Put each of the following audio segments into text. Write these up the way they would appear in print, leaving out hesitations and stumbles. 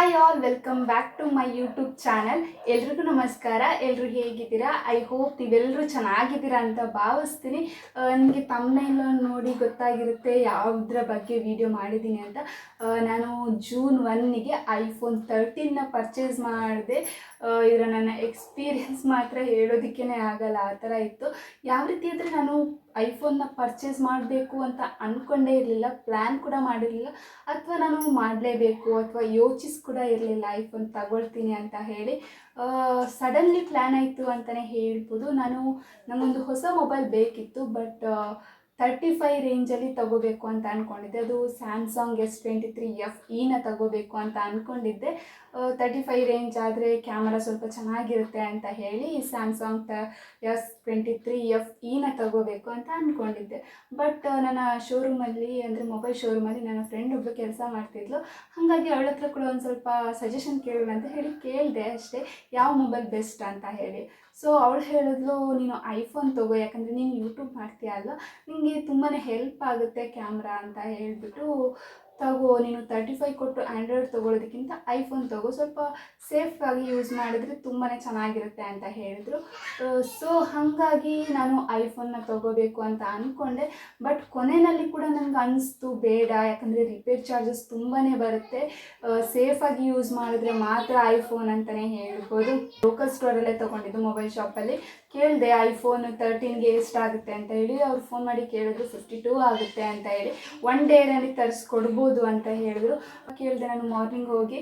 Hi all, welcome back to my YouTube channel. ಎಲ್ರಿಗೂ ನಮಸ್ಕಾರ. ಎಲ್ಲರೂ ಹೇಗಿದ್ದೀರಾ? ಐ ಹೋಪ್ ನೀವೆಲ್ಲರೂ ಚೆನ್ನಾಗಿದ್ದೀರಾ ಅಂತ ಭಾವಿಸ್ತೀನಿ. ನಿಮಗೆ ತಮ್ಮನೇಲ ನೋಡಿ ಗೊತ್ತಾಗಿರುತ್ತೆ ಯಾವುದ್ರ ಬಗ್ಗೆ ವಿಡಿಯೋ ಮಾಡಿದ್ದೀನಿ ಅಂತ. ನಾನು ಜೂನ್ 1ಗೆ ಐಫೋನ್ 13ನ ಪರ್ಚೇಸ್ ಮಾಡಿದೆ. ಇದರ ನನ್ನ ಎಕ್ಸ್ಪೀರಿಯನ್ಸ್ ಮಾತ್ರ ಹೇಳೋದಕ್ಕೇ ಆಗಲ್ಲ, ಆ ಥರ ಇತ್ತು. ಯಾವ ರೀತಿ ಅಂದರೆ, ನಾನು ಐಫೋನ್ನ ಪರ್ಚೇಸ್ ಮಾಡಬೇಕು ಅಂತ ಅಂದ್ಕೊಂಡೇ ಇರಲಿಲ್ಲ, ಪ್ಲ್ಯಾನ್ ಕೂಡ ಮಾಡಿರಲಿಲ್ಲ, ಅಥವಾ ನಾನು ಮಾಡಲೇಬೇಕು ಅಥವಾ ಕೂಡ ಇರಲಿಲ್ಲ ಐಫೋನ್ ತಗೊಳ್ತೀನಿ ಅಂತ ಹೇಳಿ. ಸಡನ್ಲಿ ಪ್ಲ್ಯಾನ್ ಆಯಿತು ಅಂತಲೇ ಹೇಳ್ಬೋದು. ನನಗೊಂದು ಹೊಸ ಮೊಬೈಲ್ ಬೇಕಿತ್ತು, ಬಟ್ 35 ರೇಂಜಲ್ಲಿ ತಗೋಬೇಕು ಅಂತ ಅಂದ್ಕೊಂಡಿದ್ದೆ. ಅದು ಸ್ಯಾಮ್ಸಂಗ್ S23FE ತಗೋಬೇಕು ಅಂತ ಅಂದ್ಕೊಂಡಿದ್ದೆ. 35 ರೇಂಜ್ ಆದರೆ ಕ್ಯಾಮರಾ ಸ್ವಲ್ಪ ಚೆನ್ನಾಗಿರುತ್ತೆ ಅಂತ ಹೇಳಿ ಸ್ಯಾಮ್ಸಂಗ್ S23FE ತಗೋಬೇಕು ಅಂತ ಅಂದ್ಕೊಂಡಿದ್ದೆ. ಬಟ್ ನನ್ನ ಶೋರೂಮಲ್ಲಿ, ಅಂದರೆ ಮೊಬೈಲ್ ಶೋರೂಮಲ್ಲಿ ನನ್ನ ಫ್ರೆಂಡ್ ಒಬ್ಬರು ಕೆಲಸ ಮಾಡ್ತಿದ್ಲು. ಹಾಗಾಗಿ ಅವಳ ಹತ್ರ ಕೂಡ ಒಂದು ಸ್ವಲ್ಪ ಸಜೆಷನ್ ಕೇಳೋಣ ಅಂತ ಹೇಳಿ ಕೇಳಿದೆ ಅಷ್ಟೇ, ಯಾವ ಮೊಬೈಲ್ ಬೆಸ್ಟ್ ಅಂತ ಹೇಳಿ. ಸೊ ಅವಳು ಹೇಳಿದ್ಲು, ನೀನು ಐಫೋನ್ ತಗೋ, ಯಾಕಂದರೆ ನೀನು ಯೂಟ್ಯೂಬ್ ಮಾಡ್ತೀಯ ಅಲ್ವಾ, ನಿಮಗೆ ತುಂಬಾ ಹೆಲ್ಪ್ ಆಗುತ್ತೆ ಕ್ಯಾಮ್ರಾ ಅಂತ ಹೇಳಿಬಿಟ್ಟು ತಗೋ, ನೀನು 35 ಕೊಟ್ಟು ಆ್ಯಂಡ್ರಾಯ್ಡ್ ತೊಗೊಳೋದಕ್ಕಿಂತ ಐಫೋನ್ ತಗೋ, ಸ್ವಲ್ಪ ಸೇಫಾಗಿ ಯೂಸ್ ಮಾಡಿದ್ರೆ ತುಂಬಾ ಚೆನ್ನಾಗಿರುತ್ತೆ ಅಂತ ಹೇಳಿದರು. ಸೊ ಹಾಗಾಗಿ ನಾನು ಐಫೋನ್ನ ತೊಗೋಬೇಕು ಅಂತ ಅಂದ್ಕೊಂಡೆ. ಬಟ್ ಕೊನೆಯಲ್ಲಿ ಕೂಡ ನನಗೆ ಅನಿಸ್ತು ಬೇಡ, ಯಾಕಂದರೆ ರಿಪೇರ್ ಚಾರ್ಜಸ್ ತುಂಬಾ ಬರುತ್ತೆ, ಸೇಫಾಗಿ ಯೂಸ್ ಮಾಡಿದ್ರೆ ಮಾತ್ರ ಐಫೋನ್ ಅಂತಲೇ ಹೇಳ್ಬೋದು. ಲೋಕಲ್ ಸ್ಟೋರಲ್ಲೇ ತೊಗೊಂಡಿದ್ದು, ಮೊಬೈಲ್ ಶಾಪಲ್ಲಿ ಕೇಳಿದೆ ಐಫೋನ್ 13ಗೆ ಎಷ್ಟಾಗುತ್ತೆ ಅಂತ ಹೇಳಿ. ಅವ್ರು ಫೋನ್ ಮಾಡಿ ಕೇಳಿದ್ರು 52 ಆಗುತ್ತೆ ಅಂತ ಹೇಳಿ, 1 ಡೇನಲ್ಲಿ ತರಿಸ್ಕೊಡ್ಬೋದು ಅಂತ ಹೇಳಿದ್ರು. ಕೇಳಿದೆ ನಾನು ಮಾರ್ನಿಂಗ್ ಹೋಗಿ,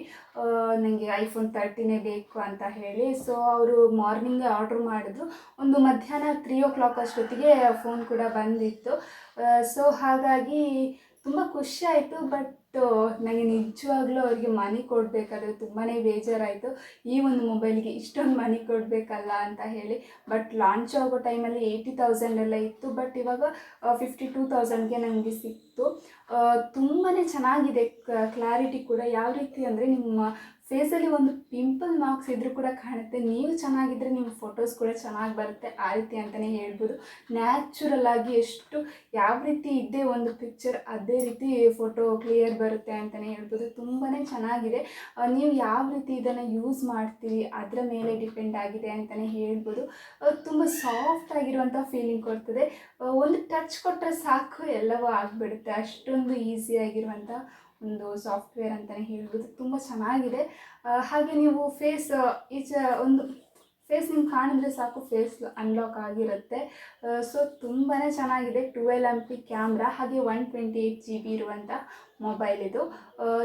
ನನಗೆ ಐಫೋನ್ 13 ಬೇಕು ಅಂತ ಹೇಳಿ. ಸೊ ಅವರು ಮಾರ್ನಿಂಗೇ ಆರ್ಡ್ರ್ ಮಾಡಿದ್ರು. ಒಂದು ಮಧ್ಯಾಹ್ನ 3 o'clock ಅಷ್ಟೊತ್ತಿಗೆ ಫೋನ್ ಕೂಡ ಬಂದಿತ್ತು. ಸೊ ಹಾಗಾಗಿ ತುಂಬ ಖುಷಿ ಆಯಿತು. ಬಟ್ ನನಗೆ ನಿಜವಾಗ್ಲೂ ಅವರಿಗೆ ಮನಿ ಕೊಡಬೇಕಾದ್ರೆ ತುಂಬಾ ಬೇಜಾರಾಯಿತು, ಈ ಒಂದು ಮೊಬೈಲ್ಗೆ ಇಷ್ಟೊಂದು ಮನಿ ಕೊಡಬೇಕಲ್ಲ ಅಂತ ಹೇಳಿ. ಬಟ್ ಲಾಂಚ್ ಆಗೋ ಟೈಮಲ್ಲಿ 80,000 ಎಲ್ಲ ಇತ್ತು, ಬಟ್ ಇವಾಗ 52,000ಗೆ ನನಗೆ ಸಿಕ್ತು. ತುಂಬಾ ಚೆನ್ನಾಗಿದೆ, ಕ್ಲಾರಿಟಿ ಕೂಡ ಯಾವ ರೀತಿ ಅಂದರೆ, ನಿಮ್ಮ ಫೇಸಲ್ಲಿ ಒಂದು ಪಿಂಪಲ್ ಮಾರ್ಕ್ಸ್ ಇದ್ರೂ ಕೂಡ ಕಾಣುತ್ತೆ. ನೀವು ಚೆನ್ನಾಗಿದ್ದರೆ ನಿಮ್ಮ ಫೋಟೋಸ್ ಕೂಡ ಚೆನ್ನಾಗಿ ಬರುತ್ತೆ, ಆ ರೀತಿ ಅಂತಲೇ ಹೇಳ್ಬೋದು. ನ್ಯಾಚುರಲ್ ಆಗಿ ಎಷ್ಟು ಯಾವ ರೀತಿ ಇದ್ದೇ ಒಂದು ಪಿಕ್ಚರ್, ಅದೇ ರೀತಿ ಫೋಟೋ ಕ್ಲಿಯರ್ ಬರುತ್ತೆ ಅಂತಲೇ ಹೇಳ್ಬೋದು. ತುಂಬಾ ಚೆನ್ನಾಗಿದೆ. ನೀವು ಯಾವ ರೀತಿ ಇದನ್ನು ಯೂಸ್ ಮಾಡ್ತೀವಿ ಅದರ ಮೇಲೆ ಡಿಪೆಂಡ್ ಆಗಿದೆ ಅಂತಲೇ ಹೇಳ್ಬೋದು. ತುಂಬ ಸಾಫ್ಟ್ ಆಗಿರುವಂಥ ಫೀಲಿಂಗ್ ಕೊಡ್ತದೆ. ಒಂದು ಟಚ್ ಕೊಟ್ಟರೆ ಸಾಕು, ಎಲ್ಲವೂ ಆಗಿಬಿಡುತ್ತೆ. ಅಷ್ಟೊಂದು ಈಸಿಯಾಗಿರುವಂಥ ಒಂದು ಸಾಫ್ಟ್ವೇರ್ ಅಂತಲೇ ಹೇಳ್ಬೋದು. ತುಂಬ ಚೆನ್ನಾಗಿದೆ. ಹಾಗೆ ನೀವು ಒಂದು ಫೇಸ್ ನಿಮ್ಗೆ ಕಾಣಿದ್ರೆ ಸಾಕು, ಫೇಸ್ ಅನ್ಲಾಕ್ ಆಗಿರುತ್ತೆ. ಸೊ ತುಂಬಾ ಚೆನ್ನಾಗಿದೆ. 12 MP ಕ್ಯಾಮ್ರಾ, ಹಾಗೆ 128 GB ಇರುವಂಥ ಮೊಬೈಲ್ ಇದು.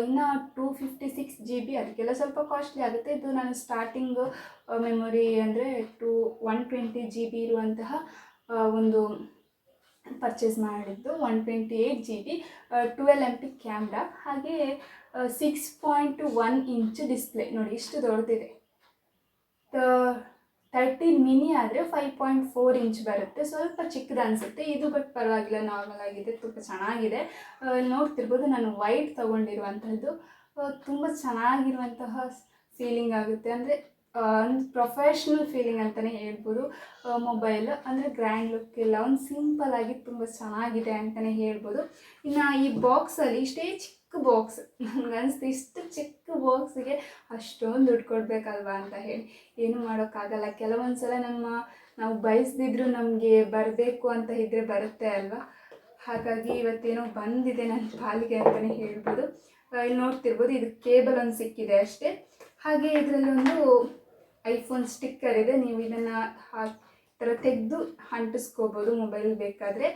ಇನ್ನು 256 GB ಅದಕ್ಕೆಲ್ಲ ಸ್ವಲ್ಪ ಕಾಸ್ಟ್ಲಿ ಆಗುತ್ತೆ. ಇದು ನಾನು ಸ್ಟಾರ್ಟಿಂಗು ಮೆಮೊರಿ ಅಂದರೆ 120 GB ಇರುವಂತಹ ಒಂದು ಪರ್ಚೇಸ್ ಮಾಡಿದ್ದು. 128 GB, 12 MP ಕ್ಯಾಮ್ರಾ, ಹಾಗೆ 6.1 ಇಂಚ್ ಡಿಸ್ಪ್ಲೇ. ನೋಡಿ ಇಷ್ಟು ದೊಡ್ಡದಿದೆ. 13 ಮಿನಿ ಆದರೆ 5.4 ಇಂಚ್ ಬರುತ್ತೆ, ಸ್ವಲ್ಪ ಚಿಕ್ಕದು ಅನಿಸುತ್ತೆ ಇದು. ಬಟ್ ಪರವಾಗಿಲ್ಲ, ನಾರ್ಮಲ್ ಆಗಿದೆ, ತುಂಬ ಚೆನ್ನಾಗಿದೆ. ನೋಡ್ತಿರ್ಬೋದು, ನಾನು ವೈಟ್ ತೊಗೊಂಡಿರುವಂಥದ್ದು. ತುಂಬ ಚೆನ್ನಾಗಿರುವಂತಹ ಫೀಲಿಂಗ್ ಆಗುತ್ತೆ, ಅಂದರೆ ಪ್ರೊಫೆಷ್ನಲ್ ಫೀಲಿಂಗ್ ಅಂತಲೇ ಹೇಳ್ಬೋದು. ಮೊಬೈಲ್ ಅಂದರೆ ಗ್ರ್ಯಾಂಡ್ ಲುಕ್ ಇಲ್ಲ, ಒಂದು ಸಿಂಪಲ್ ಆಗಿ ತುಂಬ ಚೆನ್ನಾಗಿದೆ ಅಂತಲೇ ಹೇಳ್ಬೋದು. ಇನ್ನು ಈ ಬಾಕ್ಸಲ್ಲಿ ಇಷ್ಟೇ ಚಿಕ್ಕ ಬಾಕ್ಸ್, ನನಗೆ ಅನಿಸ್ತು ಇಷ್ಟು ಚಿಕ್ಕ ಬಾಕ್ಸಿಗೆ ಅಷ್ಟೊಂದು ದುಡ್ಡು ಕೊಡಬೇಕಲ್ವಾ ಅಂತ ಹೇಳಿ. ಏನೂ ಮಾಡೋಕ್ಕಾಗಲ್ಲ, ಕೆಲವೊಂದು ಸಲ ನಾವು ಬಯಸ್ದಿದ್ರು ನಮಗೆ ಬರಬೇಕು ಅಂತ ಇದ್ದರೆ ಬರುತ್ತೆ ಅಲ್ವಾ. ಹಾಗಾಗಿ ಇವತ್ತೇನೋ ಬಂದಿದೆ ನನ್ನ ಪಾಲಿಗೆ ಅಂತಲೇ ಹೇಳ್ಬೋದು. ಇಲ್ಲಿ ನೋಡ್ತಿರ್ಬೋದು, ಇದು ಕೇಬಲ್ ಒಂದು ಸಿಕ್ಕಿದೆ ಅಷ್ಟೇ. ಹಾಗೆ ಇದರಲ್ಲಿ ಒಂದು ಐಫೋನ್ ಸ್ಟಿಕ್ಕರ್ ಇದೆ, ನೀವು ಇದನ್ನು ಈ ಥರ ತೆಗೆದು ಅಂಟಿಸ್ಕೋಬೋದು ಮೊಬೈಲ್ ಬೇಕಾದರೆ.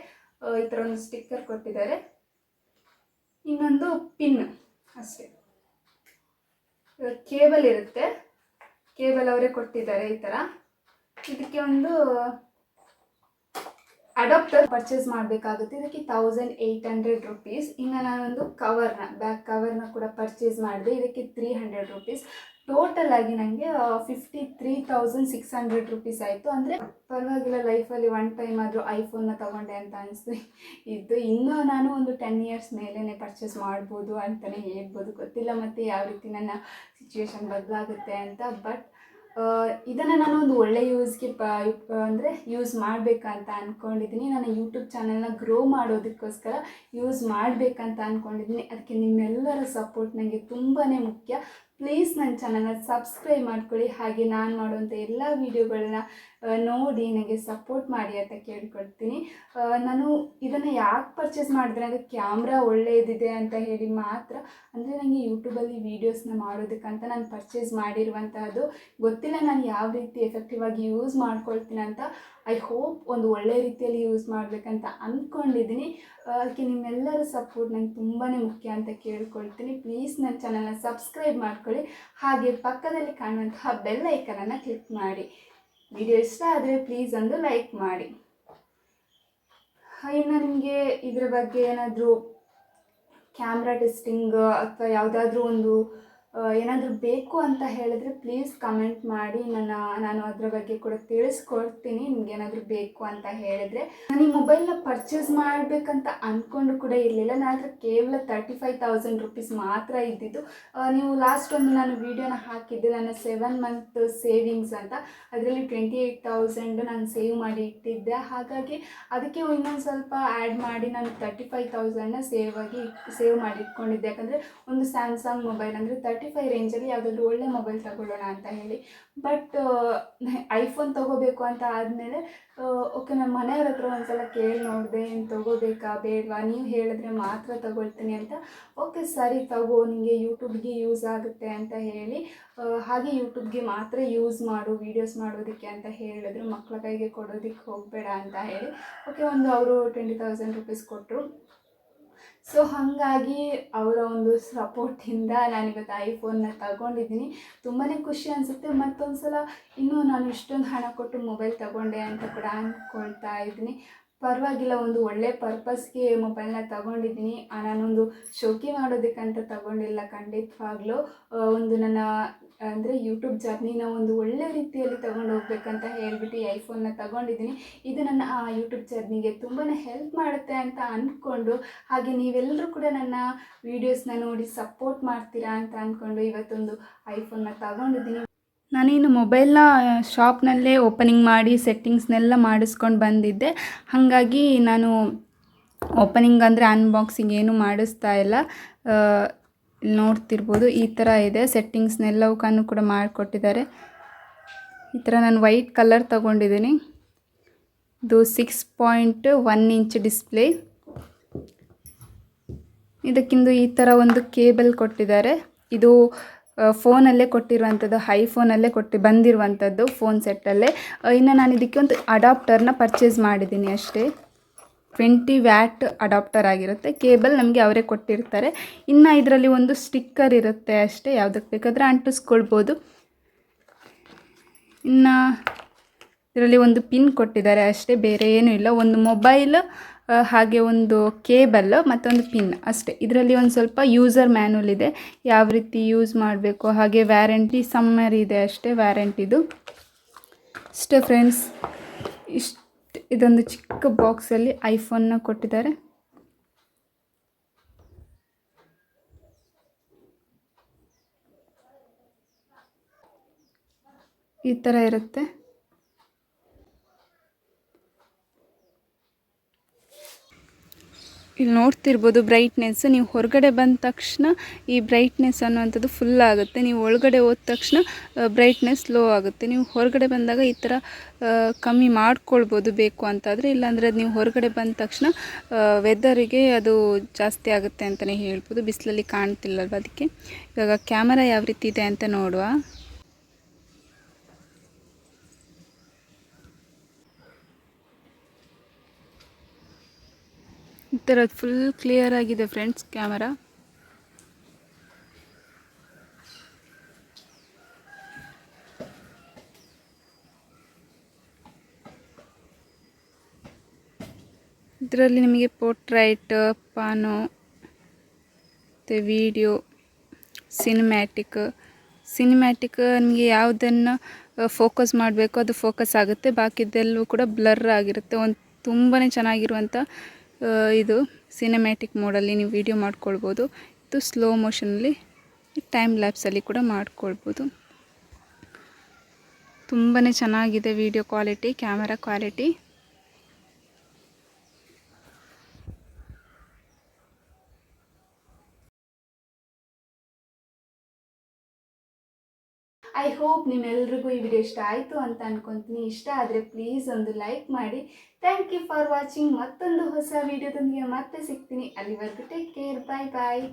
ಈ ಥರ ಒಂದು ಸ್ಟಿಕ್ಕರ್ ಕೊಟ್ಟಿದ್ದಾರೆ. ಇನ್ನೊಂದು ಪಿನ್ ಅಷ್ಟೇ. ಕೇಬಲ್ ಇರುತ್ತೆ, ಕೇಬಲ್ ಅವರೇ ಕೊಟ್ಟಿದ್ದಾರೆ ಈ ಥರ. ಇದಕ್ಕೆ ಒಂದು ಅಡಾಪ್ಟರ್ ಪರ್ಚೇಸ್ ಮಾಡಬೇಕಾಗುತ್ತೆ, ಇದಕ್ಕೆ 1800 ರೂಪೀಸ್. ಇನ್ನು ನಾನೊಂದು ಬ್ಯಾಕ್ ಕವರ್ನ ಕೂಡ ಪರ್ಚೇಸ್ ಮಾಡಿದೆ, ಇದಕ್ಕೆ 300 ರೂಪೀಸ್. ಟೋಟಲ್ ಆಗಿ ನನಗೆ 53,600 ರೂಪೀಸ್ ಆಯಿತು. ಅಂದರೆ ಪರವಾಗಿಲ್ಲ, ಲೈಫಲ್ಲಿ ಒನ್ ಟೈಮ್ ಆದರೂ ಐಫೋನ್ನ ತೊಗೊಂಡೆ ಅಂತ ಅನಿಸ್ತು. ಇನ್ನೂ ನಾನು ಒಂದು 10 ಇಯರ್ಸ್ ಮೇಲೇ ಪರ್ಚೇಸ್ ಮಾಡ್ಬೋದು ಅಂತಲೇ ಹೇಳ್ಬೋದು. ಗೊತ್ತಿಲ್ಲ ಮತ್ತು ಯಾವ ರೀತಿ ನನ್ನ ಸಿಚುವೇಶನ್ ಬದಲಾಗುತ್ತೆ ಅಂತ. ಬಟ್ ಇದನ್ನು ನಾನು ಒಂದು ಒಳ್ಳೆ ಯೂಸ್ಗೆ ಅಂದರೆ ಯೂಸ್ ಮಾಡಬೇಕಂತ ಅಂದ್ಕೊಂಡಿದ್ದೀನಿ. ನಾನು ಯೂಟ್ಯೂಬ್ ಚಾನಲ್ನ ಗ್ರೋ ಮಾಡೋದಕ್ಕೋಸ್ಕರ ಯೂಸ್ ಮಾಡಬೇಕಂತ ಅಂದ್ಕೊಂಡಿದ್ದೀನಿ. ಅದಕ್ಕೆ ನಿಮ್ಮೆಲ್ಲರ ಸಪೋರ್ಟ್ ನನಗೆ ತುಂಬಾ ಮುಖ್ಯ. ಪ್ಲೀಸ್ ನನ್ನ ಚಾನಲ್ನ ಸಬ್ಸ್ಕ್ರೈಬ್ ಮಾಡ್ಕೊಳ್ಳಿ. ಹಾಗೆ ನಾನು ಮಾಡುವಂಥ ಎಲ್ಲ ವೀಡಿಯೋಗಳನ್ನ ನೋಡಿ ನನಗೆ ಸಪೋರ್ಟ್ ಮಾಡಿ ಅಂತ ಕೇಳ್ಕೊಳ್ತೀನಿ. ನಾನು ಇದನ್ನು ಯಾಕೆ ಪರ್ಚೇಸ್ ಮಾಡಿದ್ರೆ ಅಂದರೆ ಕ್ಯಾಮ್ರಾ ಒಳ್ಳೆಯದಿದೆ ಅಂತ ಹೇಳಿ ಮಾತ್ರ, ಅಂದರೆ ನನಗೆ ಯೂಟ್ಯೂಬಲ್ಲಿ ವೀಡಿಯೋಸ್ನ ಮಾಡೋದಕ್ಕಂತ ನಾನು ಪರ್ಚೇಸ್ ಮಾಡಿರುವಂತಹದ್ದು. ಗೊತ್ತಿಲ್ಲ ನಾನು ಯಾವ ರೀತಿ ಎಫೆಕ್ಟಿವ್ ಆಗಿ ಯೂಸ್ ಮಾಡ್ಕೊಳ್ತೀನಿ ಅಂತ. ಐ ಹೋಪ್ ಒಂದು ಒಳ್ಳೆ ರೀತಿಯಲ್ಲಿ ಯೂಸ್ ಮಾಡಬೇಕಂತ ಅಂದ್ಕೊಂಡಿದ್ದೀನಿ. ಅದಕ್ಕೆ ನಿಮ್ಮೆಲ್ಲರ ಸಪೋರ್ಟ್ ನಂಗೆ ತುಂಬಾ ಮುಖ್ಯ ಅಂತ ಕೇಳ್ಕೊಳ್ತೀನಿ. ಪ್ಲೀಸ್ ನನ್ನ ಚಾನಲ್ನ ಸಬ್ಸ್ಕ್ರೈಬ್ ಮಾಡ್ಕೊಳ್ಳಿ. ಹಾಗೆ ಪಕ್ಕದಲ್ಲಿ ಕಾಣುವಂತಹ ಬೆಲ್ ಐಕನನ್ನು ಕ್ಲಿಕ್ ಮಾಡಿ. ವಿಡಿಯೋ ಇಷ್ಟ ಆದರೆ ಪ್ಲೀಸ್ ಒಂದು ಲೈಕ್ ಮಾಡಿ. ಇನ್ನು ನಿಮಗೆ ಇದರ ಬಗ್ಗೆ ಏನಾದರೂ ಕ್ಯಾಮ್ರಾ ಟೆಸ್ಟಿಂಗ್ ಅಥವಾ ಯಾವುದಾದ್ರೂ ಒಂದು ಏನಾದರೂ ಬೇಕು ಅಂತ ಹೇಳಿದ್ರೆ ಪ್ಲೀಸ್ ಕಮೆಂಟ್ ಮಾಡಿ. ನಾನು ಅದರ ಬಗ್ಗೆ ಕೂಡ ತಿಳಿಸ್ಕೊಡ್ತೀನಿ. ನಿಮ್ಗೆ ಏನಾದರೂ ಬೇಕು ಅಂತ ಹೇಳಿದರೆ. ನಾನು ಈ ಮೊಬೈಲ್ನ ಪರ್ಚೇಸ್ ಮಾಡಬೇಕಂತ ಅಂದ್ಕೊಂಡು ಕೂಡ ಇರಲಿಲ್ಲ. ನನ್ನ ಹತ್ರ ಕೇವಲ 35,000 ರೂಪೀಸ್ ಮಾತ್ರ ಇದ್ದಿದ್ದು. ನೀವು ಲಾಸ್ಟ್ ಒಂದು ನಾನು ವೀಡಿಯೋನ ಹಾಕಿದ್ದೆ, ನನ್ನ 7 ಮಂತ್ ಸೇವಿಂಗ್ಸ್ ಅಂತ. ಅದರಲ್ಲಿ 28,000 ನಾನು ಸೇವ್ ಮಾಡಿ ಇಟ್ಟಿದ್ದೆ. ಹಾಗಾಗಿ ಅದಕ್ಕೆ ಇನ್ನೊಂದು ಸ್ವಲ್ಪ ಆ್ಯಡ್ ಮಾಡಿ ನಾನು 35,000ನ ಸೇವ್ ಮಾಡಿ ಇಟ್ಕೊಂಡಿದ್ದೆ. ಯಾಕಂದರೆ ಒಂದು ಸ್ಯಾಮ್ಸಂಗ್ ಮೊಬೈಲ್ ಅಂದರೆ 35 ರೇಂಜಲ್ಲಿ ಯಾವುದಾದ್ರೂ ಒಳ್ಳೆ ಮೊಬೈಲ್ ತಗೊಳ್ಳೋಣ ಅಂತ ಹೇಳಿ. ಬಟ್ ಐಫೋನ್ ತೊಗೋಬೇಕು ಅಂತ ಆದಮೇಲೆ ಓಕೆ, ನಾನು ಮನೆಯವ್ರ ಹತ್ರ ಒಂದ್ಸಲ ಕೇಳಿ ನೋಡಿದೆ, ಏನು ತೊಗೋಬೇಕಾ ಬೇಡವಾ, ನೀವು ಹೇಳಿದ್ರೆ ಮಾತ್ರ ತಗೊಳ್ತೀನಿ ಅಂತ. ಓಕೆ ಸರಿ ತಗೋ, ನಿಮಗೆ ಯೂಟ್ಯೂಬ್ಗೆ ಯೂಸ್ ಆಗುತ್ತೆ ಅಂತ ಹೇಳಿ ಹಾಗೆ ಯೂಟ್ಯೂಬ್ಗೆ ಮಾತ್ರ ಯೂಸ್ ಮಾಡು ವೀಡಿಯೋಸ್ ಮಾಡೋದಕ್ಕೆ ಅಂತ ಹೇಳಿದ್ರು. ಮಕ್ಕಳ ಕೈಗೆ ಕೊಡೋದಕ್ಕೆ ಹೋಗಬೇಡ ಅಂತ ಹೇಳಿ ಓಕೆ, ಅವರು 20,000 ರೂಪೀಸ್ ಕೊಟ್ಟರು. ಸೊ ಹಾಗಾಗಿ ಅವರ ಒಂದು ಸಪೋರ್ಟಿಂದ ನಾನಿವತ್ತು ಐಫೋನ್ನ ತಗೊಂಡಿದ್ದೀನಿ. ತುಂಬಾ ಖುಷಿ ಅನಿಸುತ್ತೆ. ಮತ್ತೊಂದು ಸಲ ಇನ್ನೂ ನಾನು ಇಷ್ಟೊಂದು ಹಣ ಕೊಟ್ಟು ಮೊಬೈಲ್ ತಗೊಂಡೆ ಅಂತ ಕೂಡ ಅಂದ್ಕೊಳ್ತಾ ಇದ್ದೀನಿ. ಪರವಾಗಿಲ್ಲ, ಒಂದು ಒಳ್ಳೆ ಪರ್ಪಸ್ಗೆ ಮೊಬೈಲ್ನ ತಗೊಂಡಿದ್ದೀನಿ. ನಾನೊಂದು ಶೋಕಿ ಮಾಡೋದಕ್ಕಂತ ತಗೊಂಡಿಲ್ಲ. ಖಂಡಿತವಾಗ್ಲೂ ಒಂದು ನನ್ನ ಅಂದರೆ ಯೂಟ್ಯೂಬ್ ಜರ್ನಿನ ಒಂದು ಒಳ್ಳೆ ರೀತಿಯಲ್ಲಿ ತಗೊಂಡು ಹೋಗ್ಬೇಕಂತ ಹೇಳಿಬಿಟ್ಟು ಈ ಐಫೋನ್ನ ತಗೊಂಡಿದ್ದೀನಿ. ಇದು ನನ್ನ ಯೂಟ್ಯೂಬ್ ಜರ್ನಿಗೆ ತುಂಬಾ ಹೆಲ್ಪ್ ಮಾಡುತ್ತೆ ಅಂತ ಅಂದ್ಕೊಂಡು, ಹಾಗೆ ನೀವೆಲ್ಲರೂ ಕೂಡ ನನ್ನ ವೀಡಿಯೋಸ್ನ ನೋಡಿ ಸಪೋರ್ಟ್ ಮಾಡ್ತೀರಾ ಅಂತ ಅಂದ್ಕೊಂಡು ಇವತ್ತೊಂದು ಐಫೋನ್ನ ತಗೊಂಡಿದ್ದೀನಿ. ನಾನೇನು ಮೊಬೈಲ್ನ ಶಾಪ್ನಲ್ಲೇ ಓಪನಿಂಗ್ ಮಾಡಿ ಸೆಟ್ಟಿಂಗ್ಸ್ನೆಲ್ಲ ಮಾಡಿಸ್ಕೊಂಡು ಬಂದಿದ್ದೆ. ಹಾಗಾಗಿ ನಾನು ಓಪನಿಂಗ್ ಅಂದರೆ ಅನ್ಬಾಕ್ಸಿಂಗ್ ಏನು ಮಾಡಿಸ್ತಾ ಇಲ್ಲ. ಇಲ್ಲಿ ನೋಡ್ತಿರ್ಬೋದು, ಈ ಥರ ಇದೆ. ಸೆಟ್ಟಿಂಗ್ಸ್ನೆಲ್ಲವೂ ಕೂಡ ಮಾಡಿಕೊಟ್ಟಿದ್ದಾರೆ. ಈ ಥರ ನಾನು ವೈಟ್ ಕಲರ್ ತಗೊಂಡಿದ್ದೀನಿ. ಇದು 6.1 ಇಂಚ್ ಡಿಸ್ಪ್ಲೇ. ಇದಕ್ಕಿಂದು ಈ ಥರ ಒಂದು ಕೇಬಲ್ ಕೊಟ್ಟಿದ್ದಾರೆ. ಇದು ಫೋನಲ್ಲೇ ಕೊಟ್ಟಿರುವಂಥದ್ದು, ಐಫೋನಲ್ಲೇ ಬಂದಿರುವಂಥದ್ದು ಫೋನ್ ಸೆಟ್ಟಲ್ಲೇ. ಇನ್ನು ನಾನು ಇದಕ್ಕೆ ಒಂದು ಅಡಾಪ್ಟರ್ನ ಪರ್ಚೇಸ್ ಮಾಡಿದ್ದೀನಿ ಅಷ್ಟೇ. 20 ವ್ಯಾಟ್ ಅಡಾಪ್ಟರ್ ಆಗಿರುತ್ತೆ. ಕೇಬಲ್ ನಮಗೆ ಅವರೇ ಕೊಟ್ಟಿರ್ತಾರೆ. ಇನ್ನು ಇದರಲ್ಲಿ ಒಂದು ಸ್ಟಿಕ್ಕರ್ ಇರುತ್ತೆ ಅಷ್ಟೇ, ಯಾವುದಕ್ಕೆ ಬೇಕಾದರೆ ಅಂಟಿಸ್ಕೊಳ್ಬೋದು. ಇನ್ನು ಇದರಲ್ಲಿ ಒಂದು ಪಿನ್ ಕೊಟ್ಟಿದ್ದಾರೆ ಅಷ್ಟೇ, ಬೇರೆ ಏನೂ ಇಲ್ಲ. ಒಂದು ಮೊಬೈಲ್ ಹಾಗೆ ಒಂದು ಕೇಬಲ್ ಮತ್ತೊಂದು ಪಿನ್ ಅಷ್ಟೇ. ಇದರಲ್ಲಿ ಒಂದು ಸ್ವಲ್ಪ ಯೂಸರ್ ಮ್ಯಾನ್ಯಲ್ ಇದೆ, ಯಾವ ರೀತಿ ಯೂಸ್ ಮಾಡಬೇಕು, ಹಾಗೆ ವ್ಯಾರಂಟಿ ಸಮ್ಮರಿ ಇದೆ ಅಷ್ಟೇ, ವ್ಯಾರಂಟಿದು ಅಷ್ಟೇ ಫ್ರೆಂಡ್ಸ್. ಇದೊಂದು ಚಿಕ್ಕ ಬಾಕ್ಸಲ್ಲಿ ಐಫೋನ್ನ ಕೊಟ್ಟಿದ್ದಾರೆ. ಈ ಥರ ಇರುತ್ತೆ. ಇಲ್ಲಿ ನೋಡ್ತಿರ್ಬೋದು ಬ್ರೈಟ್ನೆಸ್. ನೀವು ಹೊರಗಡೆ ಬಂದ ತಕ್ಷಣ ಈ ಬ್ರೈಟ್ನೆಸ್ ಅನ್ನುವಂಥದ್ದು ಫುಲ್ ಆಗುತ್ತೆ. ನೀವು ಒಳಗಡೆ ಹೋದ ತಕ್ಷಣ ಬ್ರೈಟ್ನೆಸ್ ಲೋ ಆಗುತ್ತೆ. ನೀವು ಹೊರಗಡೆ ಬಂದಾಗ ಈ ಥರ ಕಮ್ಮಿ ಮಾಡ್ಕೊಳ್ಬೋದು ಬೇಕು ಅಂತಾದರೆ. ಇಲ್ಲಾಂದರೆ ಅದು ನೀವು ಹೊರಗಡೆ ಬಂದ ತಕ್ಷಣ ವೆದರಿಗೆ ಅದು ಜಾಸ್ತಿ ಆಗುತ್ತೆ ಅಂತಲೇ ಹೇಳ್ಬೋದು. ಬಿಸಿಲಲ್ಲಿ ಕಾಣ್ತಿಲ್ಲಲ್ವ, ಅದಕ್ಕೆ. ಇವಾಗ ಕ್ಯಾಮರಾ ಯಾವ ರೀತಿ ಇದೆ ಅಂತ ನೋಡುವ. ಈ ಥರ ಫುಲ್ ಕ್ಲಿಯರ್ ಆಗಿದೆ ಫ್ರೆಂಡ್ಸ್ ಕ್ಯಾಮರಾ. ಇದರಲ್ಲಿ ನಿಮಗೆ ಪೋರ್ಟ್ರೈಟ್, ಪಾನೋ ಮತ್ತು ವಿಡಿಯೋ, ಸಿನಿಮ್ಯಾಟಿಕ್ ನಿಮಗೆ ಯಾವುದನ್ನು ಫೋಕಸ್ ಮಾಡಬೇಕು ಅದು ಫೋಕಸ್ ಆಗುತ್ತೆ. ಬಾಕಿದೆಲ್ಲವೂ ಕೂಡ ಬ್ಲರ್ ಆಗಿರುತ್ತೆ. ಒಂದು ತುಂಬಾ ಚೆನ್ನಾಗಿರುವಂಥ ಇದು ಸಿನಿಮ್ಯಾಟಿಕ್ ಮೋಡಲ್ಲಿ ನೀವು ವಿಡಿಯೋ ಮಾಡ್ಕೊಳ್ಬೋದು. ಇದು ಸ್ಲೋ ಮೋಷನಲ್ಲಿ, ಟೈಮ್ ಲ್ಯಾಪ್ಸಲ್ಲಿ ಕೂಡ ಮಾಡ್ಕೊಳ್ಬೋದು. ತುಂಬಾ ಚೆನ್ನಾಗಿದೆ video quality, camera quality. I hope ನಿಮ್ಮೆಲ್ರಿಗೂ ಈ ವಿಡಿಯೋ ಇಷ್ಟ ಆಯಿತು ಅಂತ ಅನ್ಕೊತೀನಿ. ಇಷ್ಟ ಆದರೆ ಪ್ಲೀಸ್ ಒಂದು ಲೈಕ್ ಮಾಡಿ. Thank you for watching. ಮತ್ತೊಂದು ಹೊಸ ವಿಡಿಯೋದೊಂದಿಗೆ ಮತ್ತೆ ಸಿಗ್ತೀನಿ. ಅಲ್ಲಿವರೆಗೂ ಟೇಕ್ ಕೇರ್. ಬಾಯ್ ಬಾಯ್.